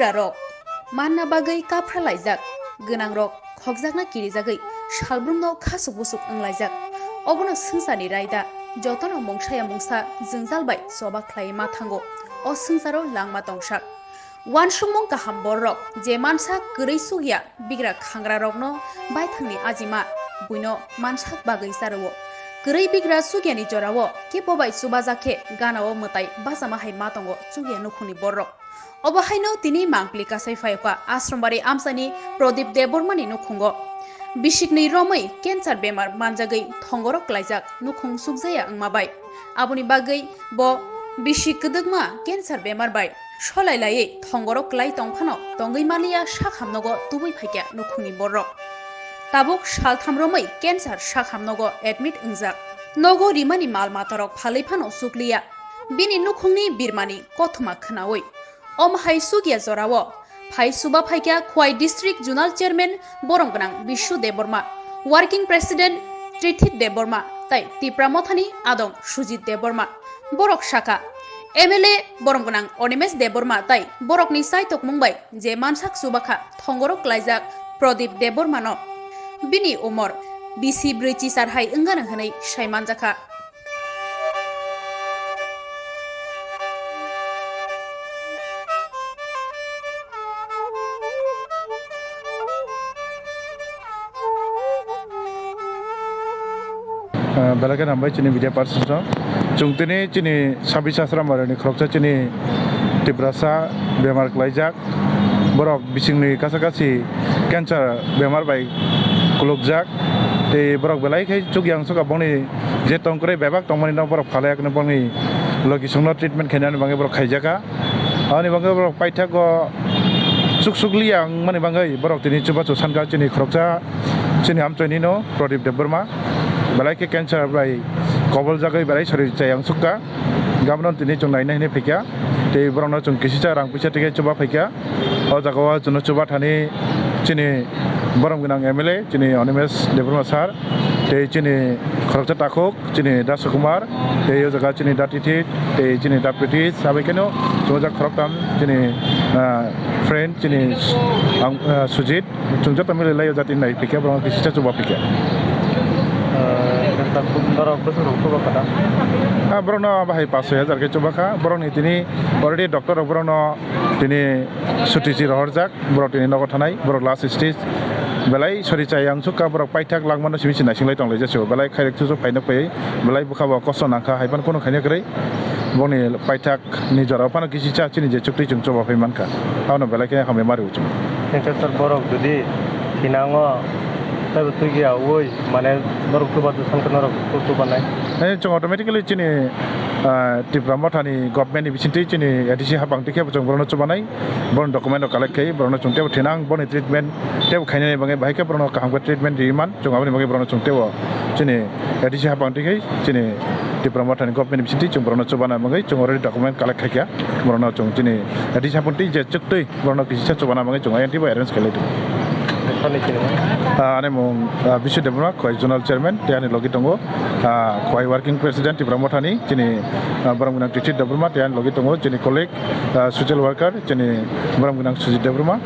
bigra rok manna bagai kapra laijak genang rok khokjakna kirijagoi salbrumno khasuk busuk anglaijak obono sungsani raida jotono mongshaya mongsa jingjalbai soba khlai ma thango o sungsaro langma tongsak wansungmong kaham borrok je mansa gărui sugia bigra khangra rokno baithangni ajima buino mansak bagai sarwo gărui bigra sugiani jorao ke bobai subajake ganao mutai basama hai matongo sugia nukhuni borrok obahaino tini mangpli kasai phaipa ashrambari amsani prodip debormani nukhungo bisikni romai cancer bemar manjagai thongorok laijak nukhung sukjaya angmabai aboni bagai bo bisik kdugma cancer bemar bai solailai thongorok klai tongphano tongoi malia sakhamnogo tubui phaikya nukhungni borrok tabuk saltham romai cancer sakhamnogo admit ungjak nogo rimani malmatarok phalephano sukliya bini nukhungni birmani kothma khnaoi omhai sugia jorao phai suba phaikya khwai district zonal chairman boronggnang bishu deborma working president trithit deborma tai tipramothani adong sujit deborma borok shaka MLA boronggnang onimes deborma tai borokni saitok mungbai je mansak subakha thongorok laijak prodip debormano bini umor bisi breci sarhai engana hanai saimanjaka Balakan hambai chini media person chungtini chini sabi sasra marani khoroksa chini tibrasa bemar klaijak borok bisingni kasakasi cancer bemar bai kulukjak te borok belai khai chugyang soka bongni je tongkore bebak tongmani no borok phalayak ne bongni logisongno treatment khainani bangai borok khaijaka ani bangai borok paithago suksukliang mani bangai borok tini chuba chusanka chini khoroksa chini amchoni no Prodip Deborma balai ke cancer bai kobol jagai balai sori chayang sukka gamnon tini chung naina hine phekya te borokno chung kisisa rang puisa tike chuba phekya o jagawa chuno chuba thani chini borong gunang MLA chini onimes Deborma sar te chini khoroksa takhok chini Daskumar te yo jaga chini datiti te chini deputy sabaikeno chuja khoroktam chini friend chini Sujit chungja tamil layo jati nai phekya borong kisisa chuba phekya Brono bahai 5,000 ke coba Brono ini already dokter Brono ini sutisi rohorjak Brono ini nogo thanai Brono last stage belai sori cayang suka Brono paithak langmano sibisi nasinglai tonglai jaso belai khairek susu paina pai belai bukhawa kosto nangkha haipan kono khaina grei boni paithak ni jora pano kisi cha chini je chukti chung choba pai manka hawno belai ke hame mari uchum Professor Borok dudi hinango tapi tu dia, woi, mana baru tu batu sangkar baru tu banai. Cuma automatically cini tipramothani government ni bisinti cini edisi habang tiket cuma baru tu banai, baru dokumen collect kai, baru cuma tiap tenang, baru treatment, tiap kainya ni bagai baik baru kaham treatment di iman, cuma apa ni bagai baru cuma tiap cini edisi habang tiket, cini tipramothani government bisinti cuma baru tu banai bagai cuma already dokumen collect kai ya, baru cuma cini edisi habang tiket cektai, baru kisah tu banai bagai cuma yang tiba arrange kai itu. Ane mong Bishu Deborma khoi zonal chairman tiani logi tongo khoi working president Tipramothani chini Boronggunang Trithit Deborma tiani logi tongo chini colleague social worker chini Boronggunang Sujit Deborma